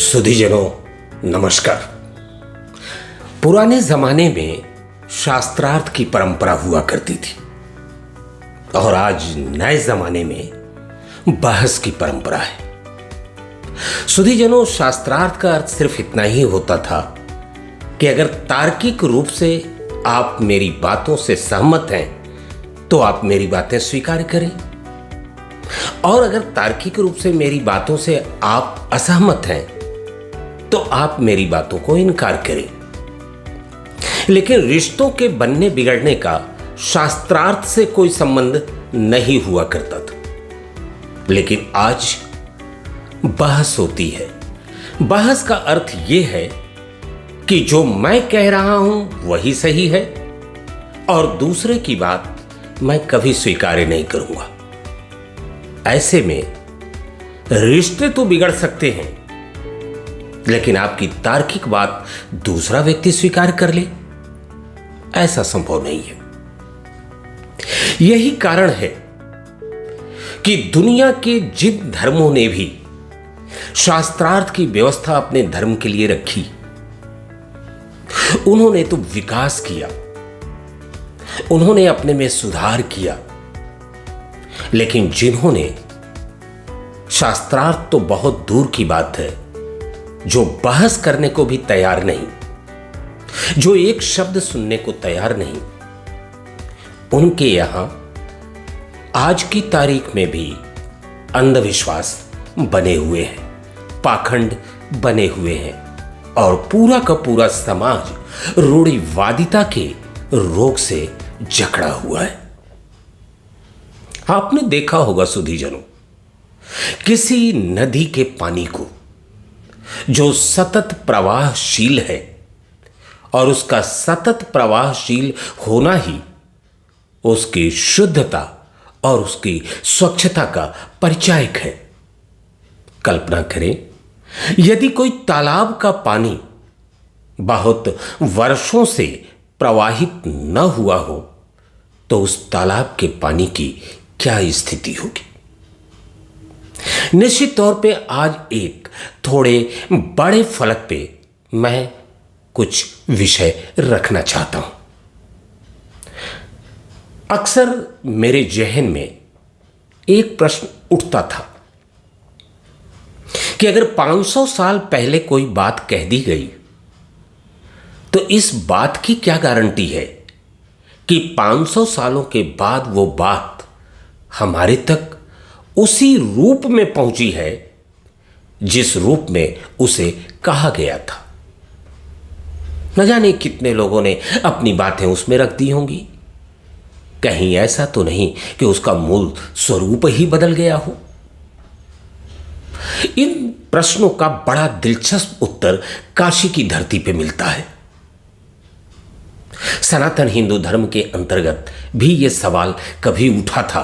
सुधीजनों नमस्कार। पुराने जमाने में शास्त्रार्थ की परंपरा हुआ करती थी और आज नए जमाने में बहस की परंपरा है। सुधीजनों, शास्त्रार्थ का अर्थ सिर्फ इतना ही होता था कि अगर तार्किक रूप से आप मेरी बातों से सहमत हैं तो आप मेरी बातें स्वीकार करें, और अगर तार्किक रूप से मेरी बातों से आप असहमत हैं तो आप मेरी बातों को इनकार करें। लेकिन रिश्तों के बनने बिगड़ने का शास्त्रार्थ से कोई संबंध नहीं हुआ करता था, लेकिन आज बहस होती है। बहस का अर्थ यह है कि जो मैं कह रहा हूं वही सही है और दूसरे की बात मैं कभी स्वीकार नहीं करूंगा। ऐसे में रिश्ते तो बिगड़ सकते हैं, लेकिन आपकी तार्किक बात दूसरा व्यक्ति स्वीकार कर ले, ऐसा संभव नहीं है। यही कारण है कि दुनिया के जिन धर्मों ने भी शास्त्रार्थ की व्यवस्था अपने धर्म के लिए रखी, उन्होंने तो विकास किया, उन्होंने अपने में सुधार किया, लेकिन जिन्होंने शास्त्रार्थ तो बहुत दूर की बात है, जो बहस करने को भी तैयार नहीं, जो एक शब्द सुनने को तैयार नहीं, उनके यहां आज की तारीख में भी अंधविश्वास बने हुए हैं, पाखंड बने हुए हैं और पूरा का पूरा समाज रूढ़िवादिता के रोग से जकड़ा हुआ है। आपने देखा होगा सुधीजनों, किसी नदी के पानी को जो सतत प्रवाहशील है, और उसका सतत प्रवाहशील होना ही उसकी शुद्धता और उसकी स्वच्छता का परिचायक है। कल्पना करें, यदि कोई तालाब का पानी बहुत वर्षों से प्रवाहित न हुआ हो तो उस तालाब के पानी की क्या स्थिति होगी। निश्चित तौर पे आज एक थोड़े बड़े फलक पे मैं कुछ विषय रखना चाहता हूं। अक्सर मेरे जहन में एक प्रश्न उठता था कि अगर 500 साल पहले कोई बात कह दी गई तो इस बात की क्या गारंटी है कि 500 सालों के बाद वो बात हमारे तक उसी रूप में पहुंची है जिस रूप में उसे कहा गया था। न जाने कितने लोगों ने अपनी बातें उसमें रख दी होंगी। कहीं ऐसा तो नहीं कि उसका मूल स्वरूप ही बदल गया हो। इन प्रश्नों का बड़ा दिलचस्प उत्तर काशी की धरती पे मिलता है। सनातन हिंदू धर्म के अंतर्गत भी यह सवाल कभी उठा था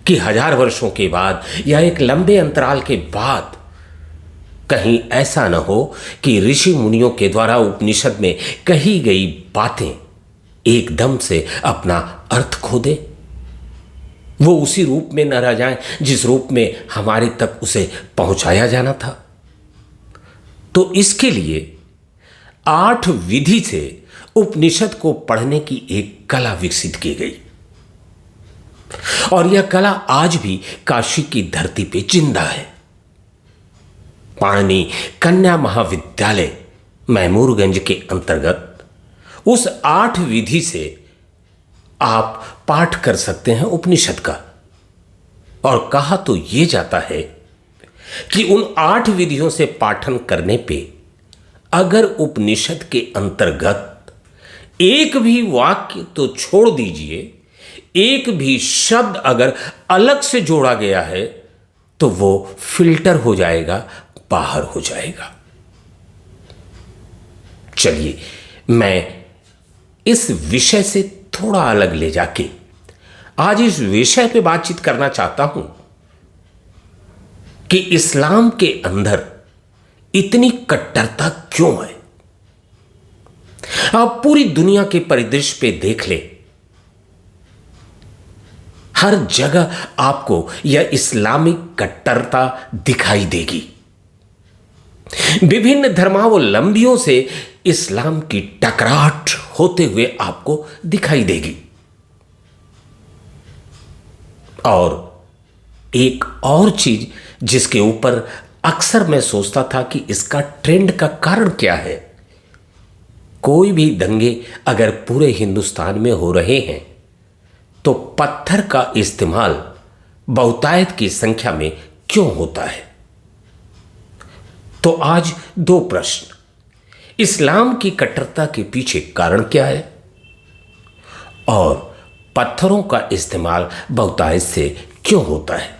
कि 1000 वर्षों के बाद या एक लंबे अंतराल के बाद कहीं ऐसा न हो कि ऋषि मुनियों के द्वारा उपनिषद में कही गई बातें एकदम से अपना अर्थ खो दे, वो उसी रूप में न रह जाएं जिस रूप में हमारे तक उसे पहुंचाया जाना था। तो इसके लिए 8 विधि से उपनिषद को पढ़ने की एक कला विकसित की गई, और यह कला आज भी काशी की धरती पे जिंदा है। पाणिनि कन्या महाविद्यालय मैमूरगंज के अंतर्गत उस 8 विधि से आप पाठ कर सकते हैं उपनिषद का। और कहा तो यह जाता है कि उन 8 विधियों से पाठन करने पे अगर उपनिषद के अंतर्गत एक भी वाक्य तो छोड़ दीजिए, एक भी शब्द अगर अलग से जोड़ा गया है तो वो फिल्टर हो जाएगा, बाहर हो जाएगा। चलिए, मैं इस विषय से थोड़ा अलग ले जाके आज इस विषय पे बातचीत करना चाहता हूं कि इस्लाम के अंदर इतनी कट्टरता क्यों है। आप पूरी दुनिया के परिदृश्य पे देख ले, हर जगह आपको यह इस्लामिक कट्टरता दिखाई देगी। विभिन्न धर्मावलंबियों से इस्लाम की टकराट होते हुए आपको दिखाई देगी। और एक और चीज जिसके ऊपर अक्सर मैं सोचता था कि इसका ट्रेंड का कारण क्या है। कोई भी दंगे अगर पूरे हिंदुस्तान में हो रहे हैं तो पत्थर का इस्तेमाल बहुतायत की संख्या में क्यों होता है। तो आज दो प्रश्न, इस्लाम की कट्टरता के पीछे कारण क्या है और पत्थरों का इस्तेमाल बहुतायत से क्यों होता है।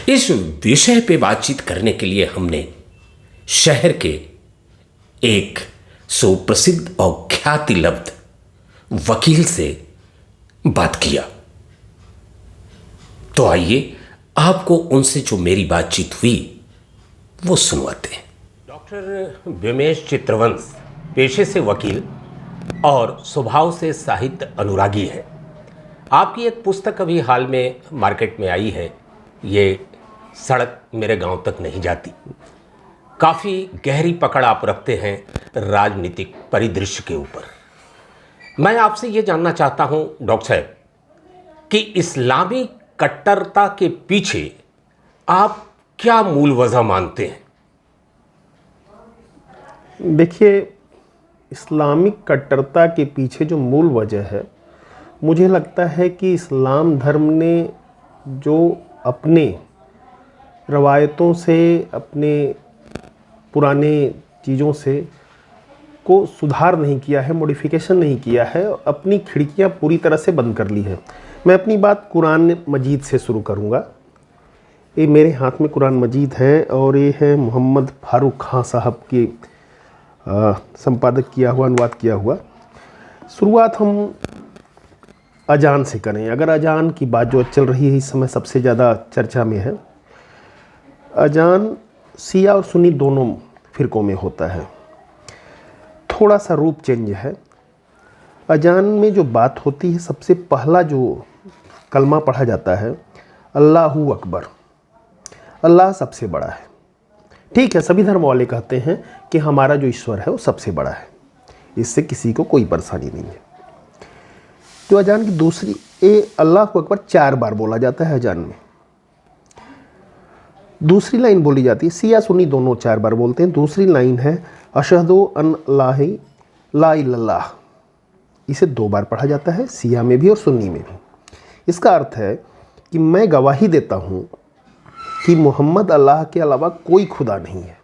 इस विषय पे बातचीत करने के लिए हमने शहर के एक सुप्रसिद्ध और ख्याति लब्ध वकील से बात किया। तो आइए आपको उनसे जो मेरी बातचीत हुई वो सुनवाते हैं। डॉक्टर व्योमेश चित्रवंश पेशे से वकील और स्वभाव से साहित्य अनुरागी है। आपकी एक पुस्तक अभी हाल में मार्केट में आई है, ये सड़क मेरे गांव तक नहीं जाती। काफ़ी गहरी पकड़ आप रखते हैं राजनीतिक परिदृश्य के ऊपर। मैं आपसे ये जानना चाहता हूं डॉक्टर साहब कि इस्लामी कट्टरता के पीछे आप क्या मूल वजह मानते हैं। देखिए, इस्लामिक कट्टरता के पीछे जो मूल वजह है, मुझे लगता है कि इस्लाम धर्म ने जो अपने रवायतों से, अपने पुराने चीज़ों से को सुधार नहीं किया है, मॉडिफिकेशन नहीं किया है, अपनी खिड़कियां पूरी तरह से बंद कर ली है। मैं अपनी बात कुरान मजीद से शुरू करूंगा। ये मेरे हाथ में कुरान मजीद है और ये है मोहम्मद फारूक खां साहब के संपादक किया हुआ, अनुवाद किया हुआ। शुरुआत हम अजान से करें। अगर अजान की बात जो चल रही है इस समय सबसे ज़्यादा चर्चा में है, अजान शिया और सुन्नी दोनों फ़िरक़ों में होता है। थोड़ा सा रूप चेंज है। अजान में जो बात होती है, सबसे पहला जो कलमा पढ़ा जाता है, अल्लाहू अकबर, अल्लाह सबसे बड़ा है। ठीक है, सभी धर्म वाले कहते हैं कि हमारा जो ईश्वर है वो सबसे बड़ा है, इससे किसी को कोई परेशानी नहीं है। जो अजान की दूसरी अल्लाहू अकबर 4 बार बोला जाता है अजान में। दूसरी लाइन बोली जाती है, शिया सुन्नी दोनों 4 बार बोलते हैं। दूसरी लाइन है अशहदु अन ला इल्लल्लाह, इसे 2 बार पढ़ा जाता है, शिया में भी और सुन्नी में भी। इसका अर्थ है कि मैं गवाही देता हूँ कि मोहम्मद अल्लाह के अलावा कोई खुदा नहीं है।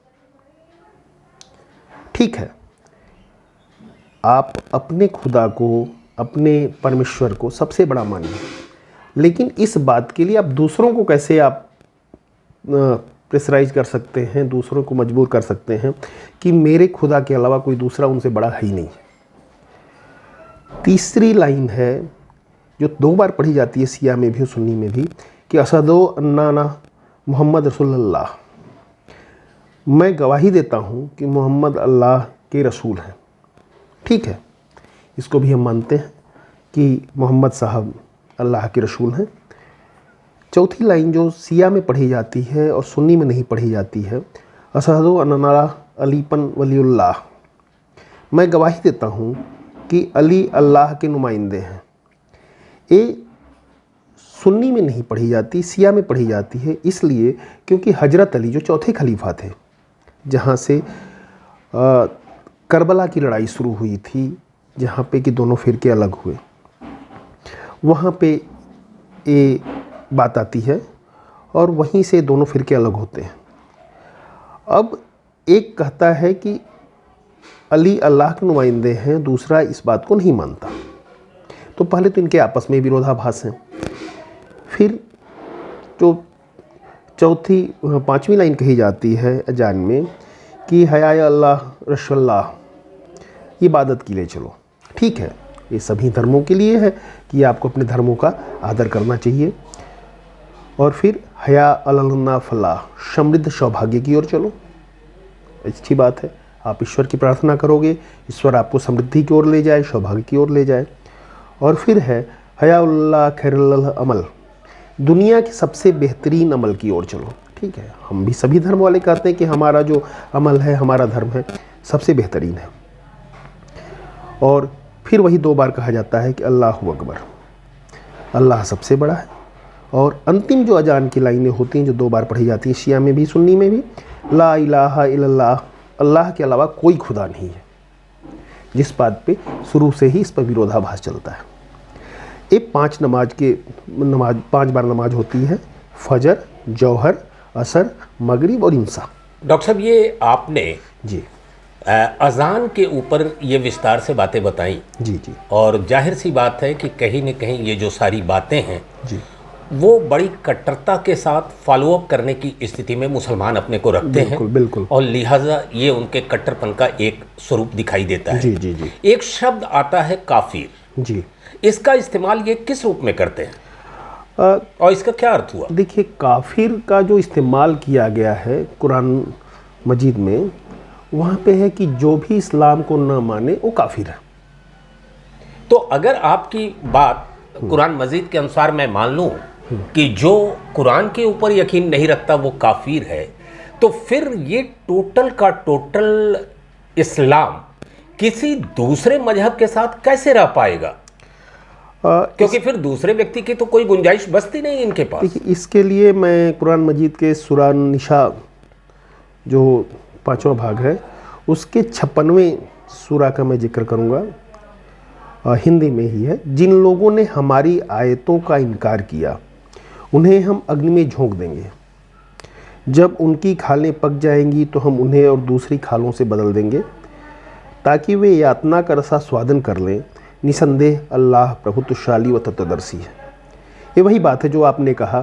ठीक है, आप अपने खुदा को, अपने परमेश्वर को सबसे बड़ा मानिए, लेकिन इस बात के लिए आप दूसरों को कैसे आप प्रेशराइज कर सकते हैं, दूसरों को मजबूर कर सकते हैं कि मेरे खुदा के अलावा कोई दूसरा उनसे बड़ा है ही नहीं। तीसरी लाइन है जो 2 बार पढ़ी जाती है शिया में भी और सुन्नी में भी, कि असदो अन्ना मोहम्मद रसूलुल्लाह, मैं गवाही देता हूँ कि मोहम्मद अल्लाह के रसूल हैं। ठीक है, इसको भी हम मानते हैं कि मोहम्मद साहब अल्लाह के रसूल हैं। चौथी लाइन जो शिया में पढ़ी जाती है और सुन्नी में नहीं पढ़ी जाती है, अशहदु अन्ना अलीपन वलीउल्लाह, मैं गवाही देता हूँ कि अली अल्लाह के नुमाइंदे हैं। ये सुन्नी में नहीं पढ़ी जाती, शिया में पढ़ी जाती है, इसलिए क्योंकि हजरत अली जो चौथे खलीफा थे, जहाँ से करबला की लड़ाई शुरू हुई थी, जहाँ पे कि दोनों फ़िरके अलग हुए, वहाँ पे ये बात आती है और वहीं से दोनों फ़िरके अलग होते हैं। अब एक कहता है कि अली अल्लाह के नुमाइंदे हैं, दूसरा इस बात को नहीं मानता। तो पहले तो इनके आपस में विरोधाभास हैं। फिर जो चौथी 5वीं लाइन कही जाती है अजान में कि हया अल्लाह रसुल्लाह, इबादत के लिए चलो। ठीक है, ये सभी धर्मों के लिए है कि आपको अपने धर्मों का आदर करना चाहिए। और फिर हया अल्लाह फलाह, समृद्ध सौभाग्य की ओर चलो। अच्छी बात है, आप ईश्वर की प्रार्थना करोगे, ईश्वर आपको समृद्धि की ओर ले जाए, सौभाग्य की ओर ले जाए। और फिर है हया उल्लाह खैरुल अमल, दुनिया के सबसे बेहतरीन अमल की ओर चलो। ठीक है, हम भी सभी धर्म वाले कहते हैं कि हमारा जो अमल है, हमारा धर्म है, सबसे बेहतरीन है। और फिर वही 2 बार कहा जाता है कि अल्लाहु अकबर, अल्लाह सबसे बड़ा है। और अंतिम जो अजान की लाइनें होती हैं जो 2 बार पढ़ी जाती हैं, शिया में भी सुन्नी में भी, ला इलाहा इल्लल्लाह, अल्लाह के अलावा कोई खुदा नहीं है, जिस बात पे शुरू से ही इस पर विरोधाभास चलता है। ये 5 बार नमाज होती है, फजर, जौहर, असर, मगरिब और इंसा। डॉक्टर साहब, ये आपने जी अजान के ऊपर ये विस्तार से बातें बताई जी जी और जाहिर सी बात है कि कहीं न कहीं ये जो सारी बातें हैं जी, वो बड़ी कट्टरता के साथ फॉलोअप करने की स्थिति में मुसलमान अपने को रखते बिल्कुल हैं बिल्कुल। और लिहाजा ये उनके कट्टरपन का एक स्वरूप दिखाई देता है। जी जी जी एक शब्द आता है काफिर, जी। इसका इस्तेमाल ये किस रूप में करते हैं और इसका क्या अर्थ हुआ? देखिए, काफिर का जो इस्तेमाल किया गया है कुरान मजीद में, वहाँ पे है कि जो भी इस्लाम को न माने वो काफिर है। तो अगर आपकी बात कुरान मजीद के अनुसार मैं मान लूँ कि जो कुरान के ऊपर यकीन नहीं रखता वो काफिर है, तो फिर ये टोटल का टोटल इस्लाम किसी दूसरे मजहब के साथ कैसे रह पाएगा? क्योंकि फिर दूसरे व्यक्ति की तो कोई गुंजाइश बचती नहीं इनके पास। देखिए, इसके लिए मैं कुरान मजीद के सूरा निशा जो 5वां भाग है, उसके 56वें सूरा का मैं जिक्र करूँगा, हिंदी में ही है। जिन लोगों ने हमारी आयतों का इनकार किया उन्हें हम अग्नि में झोंक देंगे, जब उनकी खालें पक जाएंगी तो हम उन्हें और दूसरी खालों से बदल देंगे ताकि वे यातना का रसा स्वादन कर लें। निसंदेह अल्लाह प्रभुत्वशाली व तत्वदर्शी है। ये वही बात है जो आपने कहा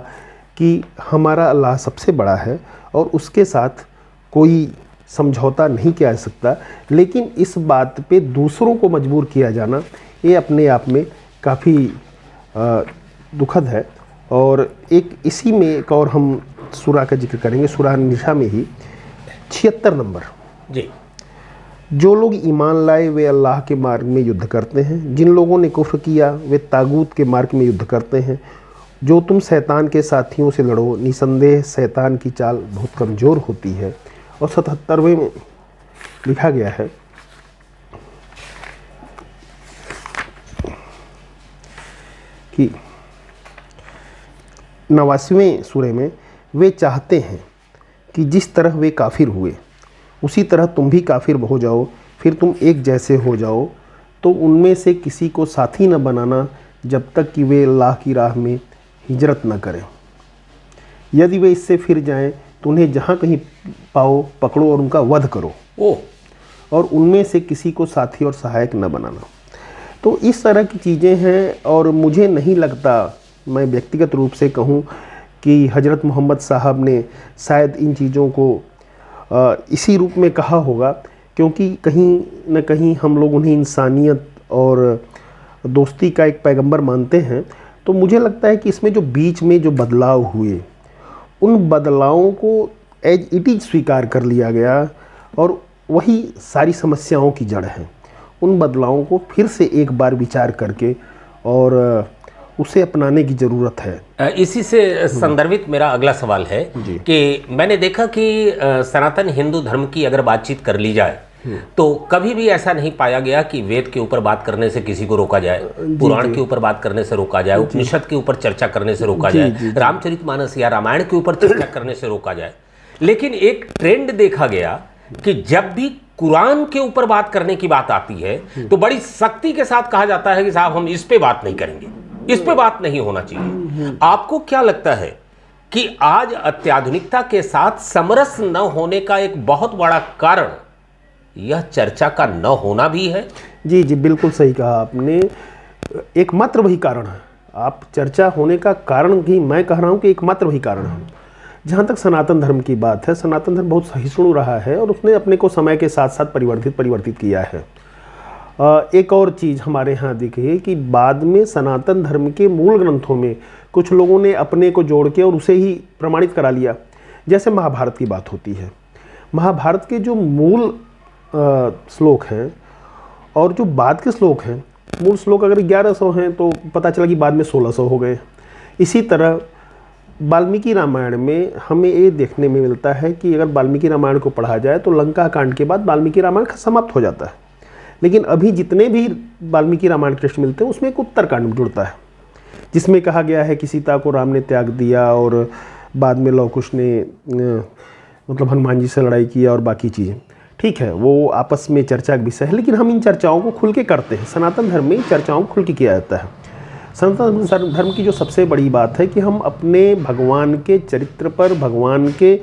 कि हमारा अल्लाह सबसे बड़ा है और उसके साथ कोई समझौता नहीं किया जा सकता। लेकिन इस बात पे दूसरों को मजबूर किया जाना, ये अपने आप में काफ़ी दुखद है। और एक इसी में एक और हम सूरा का जिक्र करेंगे, सूरा निशा में ही 76 नंबर जी। जो लोग ईमान लाए वे अल्लाह के मार्ग में युद्ध करते हैं, जिन लोगों ने कुफ्र किया वे तागूत के मार्ग में युद्ध करते हैं। जो तुम शैतान के साथियों से लड़ो, निसंदेह शैतान की चाल बहुत कमज़ोर होती है। और 77वें में लिखा गया है कि 89वें सूरे में, वे चाहते हैं कि जिस तरह वे काफिर हुए उसी तरह तुम भी काफिर हो जाओ, फिर तुम एक जैसे हो जाओ। तो उनमें से किसी को साथी न बनाना जब तक कि वे अल्लाह की राह में हिजरत न करें। यदि वे इससे फिर जाएं तो उन्हें जहाँ कहीं पाओ पकड़ो और उनका वध करो। और उनमें से किसी को साथी और सहायक न बनाना। तो इस तरह की चीज़ें हैं। और मुझे नहीं लगता, मैं व्यक्तिगत रूप से कहूँ, कि हज़रत मोहम्मद साहब ने शायद इन चीज़ों को इसी रूप में कहा होगा, क्योंकि कहीं न कहीं हम लोग उन्हें इंसानियत और दोस्ती का एक पैगंबर मानते हैं। तो मुझे लगता है कि इसमें जो बीच में जो बदलाव हुए, उन बदलावों को एज इट इज़ स्वीकार कर लिया गया और वही सारी समस्याओं की जड़ है। उन बदलावों को फिर से एक बार विचार करके और उसे अपनाने की ज़रूरत है। इसी से संदर्भित मेरा अगला सवाल है कि मैंने देखा कि सनातन हिंदू धर्म की अगर बातचीत कर ली जाए तो कभी भी ऐसा नहीं पाया गया कि वेद के ऊपर बात करने से किसी को रोका जाए, पुराण के ऊपर बात करने से रोका जाए, उपनिषद के ऊपर चर्चा करने से रोका जाए, रामचरितमानस या रामायण के ऊपर चर्चा करने से रोका जाए। लेकिन एक ट्रेंड देखा गया कि जब भी कुरान के ऊपर बात करने की बात आती है तो बड़ी सख्ती के साथ कहा जाता है कि साहब हम इस पे बात नहीं करेंगे, इस पे बात नहीं होना चाहिए। आपको क्या लगता है कि आज अत्याधुनिकता के साथ समरस न होने का एक बहुत बड़ा कारण यह चर्चा का न होना भी है? जी जी, बिल्कुल सही कहा आपने। एकमात्र वही कारण है। आप चर्चा होने का कारण भी, मैं कह रहा हूँ कि एकमात्र वही कारण है। जहाँ तक सनातन धर्म की बात है, सनातन धर्म बहुत सहिष्णु रहा है और उसने अपने को समय के साथ साथ परिवर्तित किया है। एक और चीज़ हमारे यहाँ दिखी कि बाद में सनातन धर्म के मूल ग्रंथों में कुछ लोगों ने अपने को जोड़ के और उसे ही प्रमाणित करा लिया। जैसे महाभारत की बात होती है, महाभारत के जो मूल श्लोक हैं और जो बाद के श्लोक हैं, मूल श्लोक अगर 1100 हैं तो पता चला कि बाद में 1600 हो गए। इसी तरह वाल्मीकि रामायण में हमें ये देखने में मिलता है कि अगर वाल्मीकि रामायण को पढ़ा जाए तो लंका कांड के बाद वाल्मीकि रामायण समाप्त हो जाता है। लेकिन अभी जितने भी वाल्मीकि रामायण कृष्ण मिलते हैं उसमें एक उत्तरकांड जुड़ता है, जिसमें कहा गया है कि सीता को राम ने त्याग दिया और बाद में लव कुश ने मतलब हनुमान जी से लड़ाई किया और बाकी चीज़ें। ठीक है, वो आपस में चर्चा का विषय है, लेकिन हम इन चर्चाओं को खुल के करते हैं। सनातन धर्म में चर्चाओं को खुल के किया जाता है। सनातन धर्म की जो सबसे बड़ी बात है कि हम अपने भगवान के चरित्र पर, भगवान के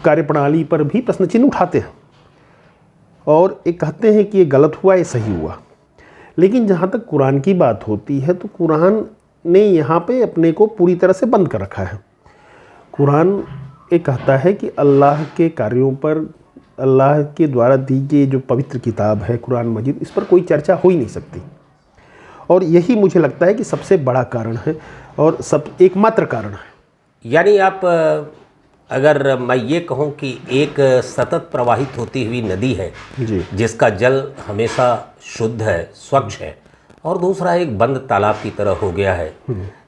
कार्यप्रणाली पर भी प्रश्न चिन्ह उठाते हैं और एक कहते हैं कि ये गलत हुआ, ये सही हुआ। लेकिन जहाँ तक कुरान की बात होती है तो कुरान ने यहाँ पे अपने को पूरी तरह से बंद कर रखा है। कुरान ये कहता है कि अल्लाह के कार्यों पर, अल्लाह के द्वारा दी गई जो पवित्र किताब है कुरान मजीद, इस पर कोई चर्चा हो ही नहीं सकती। और यही मुझे लगता है कि सबसे बड़ा कारण है और सब एकमात्र कारण है। यानी आप अगर मैं ये कहूँ कि एक सतत प्रवाहित होती हुई नदी है जी, जिसका जल हमेशा शुद्ध है, स्वच्छ है, और दूसरा एक बंद तालाब की तरह हो गया है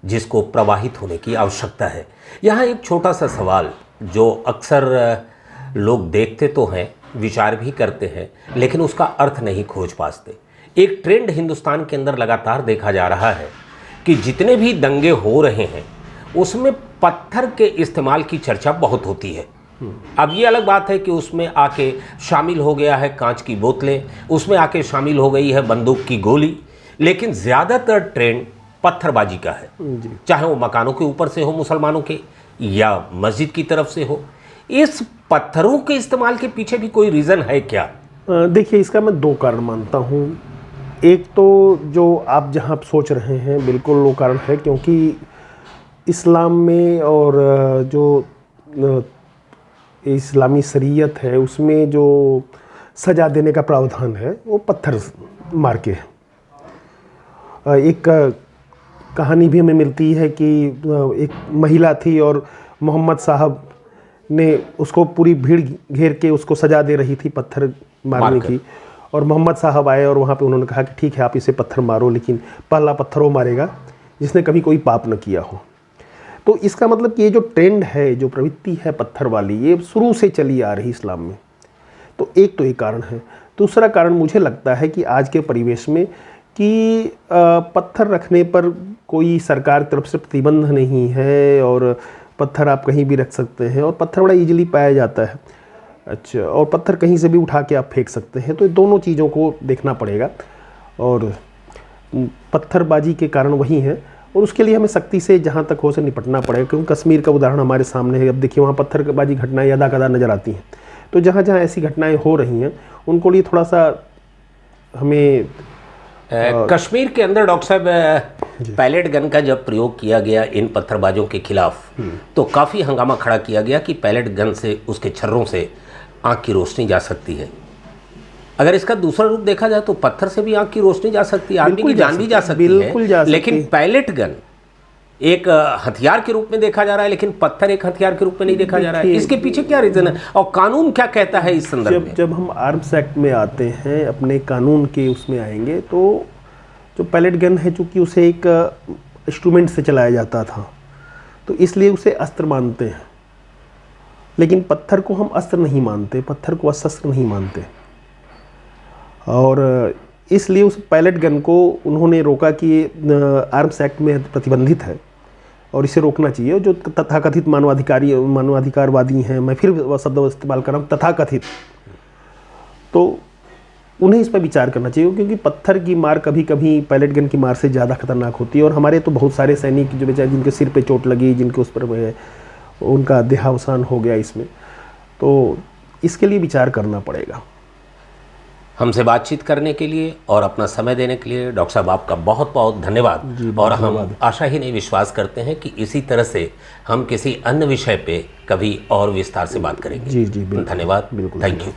जिसको प्रवाहित होने की आवश्यकता है। यहाँ एक छोटा सा सवाल जो अक्सर लोग देखते तो हैं, विचार भी करते हैं, लेकिन उसका अर्थ नहीं खोज पाते। एक ट्रेंड हिंदुस्तान के अंदर लगातार देखा जा रहा है कि जितने भी दंगे हो रहे हैं उसमें पत्थर के इस्तेमाल की चर्चा बहुत होती है। अब ये अलग बात है कि उसमें आके शामिल हो गया है कांच की बोतलें, उसमें आके शामिल हो गई है बंदूक की गोली, लेकिन ज़्यादातर ट्रेंड पत्थरबाजी का है, चाहे वो मकानों के ऊपर से हो मुसलमानों के या मस्जिद की तरफ से हो। इस पत्थरों के इस्तेमाल के पीछे भी कोई रीज़न है क्या? देखिए, इसका मैं दो कारण मानता हूँ। एक तो जो आप जहाँ सोच रहे हैं बिल्कुल वो कारण है, क्योंकि इस्लाम में और जो इस्लामी शरीयत है उसमें जो सज़ा देने का प्रावधान है वो पत्थर मार के है। एक कहानी भी हमें मिलती है कि एक महिला थी और मोहम्मद साहब ने उसको पूरी भीड़ घेर के उसको सज़ा दे रही थी पत्थर मारने की, और मोहम्मद साहब आए और वहाँ पे उन्होंने कहा कि ठीक है आप इसे पत्थर मारो, लेकिन पहला पत्थर वो मारेगा जिसने कभी कोई पाप न किया हो। तो इसका मतलब कि ये जो ट्रेंड है, जो प्रवृत्ति है पत्थर वाली, ये शुरू से चली आ रही इस्लाम में। तो एक तो ये कारण है। दूसरा कारण मुझे लगता है कि आज के परिवेश में कि पत्थर रखने पर कोई सरकार की तरफ से प्रतिबंध नहीं है और पत्थर आप कहीं भी रख सकते हैं और पत्थर बड़ा ईजिली पाया जाता है। अच्छा, और पत्थर कहीं से भी उठा के आप फेंक सकते हैं। तो दोनों चीज़ों को देखना पड़ेगा और पत्थरबाजी के कारण वही है और उसके लिए हमें सख्ती से जहाँ तक हो से निपटना पड़ेगा। क्योंकि कश्मीर का उदाहरण हमारे सामने है। अब देखिए वहाँ पत्थरबाजी घटनाएं यदा कदा नज़र आती हैं। तो जहाँ जहाँ ऐसी घटनाएं हो रही हैं उनको लिए थोड़ा सा हमें कश्मीर के अंदर डॉक्टर साहब पैलेट गन का जब प्रयोग किया गया इन पत्थरबाजों के खिलाफ तो काफ़ी हंगामा खड़ा किया गया कि पैलेट गन से, उसके छर्रों से आँख की रोशनी जा सकती है। अगर इसका दूसरा रूप देखा जाए तो पत्थर से भी आँख की रोशनी जा सकती है, आदमी की जान भी जा सकती है, लेकिन पैलेट गन एक हथियार के रूप में देखा जा रहा है, लेकिन पत्थर एक हथियार के रूप में नहीं देखा जा रहा है। इसके पीछे क्या रीज़न है और कानून क्या कहता है इस संदर्भ में? जब हम आर्म्स एक्ट में आते हैं, अपने कानून के उसमें आएंगे, तो जो पैलेट गन है चूँकि उसे एक इंस्ट्रूमेंट से चलाया जाता था तो इसलिए उसे अस्त्र मानते हैं, लेकिन पत्थर को हम अस्त्र नहीं मानते, पत्थर को शस्त्र नहीं मानते। और इसलिए उस पैलेट गन को उन्होंने रोका कि आर्म्स एक्ट में प्रतिबंधित है और इसे रोकना चाहिए। जो तथाकथित मानवाधिकारवादी हैं, मैं फिर शब्द इस्तेमाल कर रहा हूँ, तथाकथित, तो उन्हें इस पर विचार करना चाहिए, क्योंकि पत्थर की मार कभी कभी पैलेट गन की मार से ज़्यादा खतरनाक होती है। और हमारे तो बहुत सारे सैनिक जो बेचारे जिनके सिर पे चोट लगी, जिनके उस पर उनका देहावसान हो गया इसमें, तो इसके लिए विचार करना पड़ेगा। हमसे बातचीत करने के लिए और अपना समय देने के लिए डॉक्टर साहब आपका बहुत बहुत धन्यवाद। और हम आशा ही नहीं विश्वास करते हैं कि इसी तरह से हम किसी अन्य विषय पे कभी और विस्तार से बात करेंगे। जी, बिल्कुल, धन्यवाद, बिल्कुल, थैंक यू।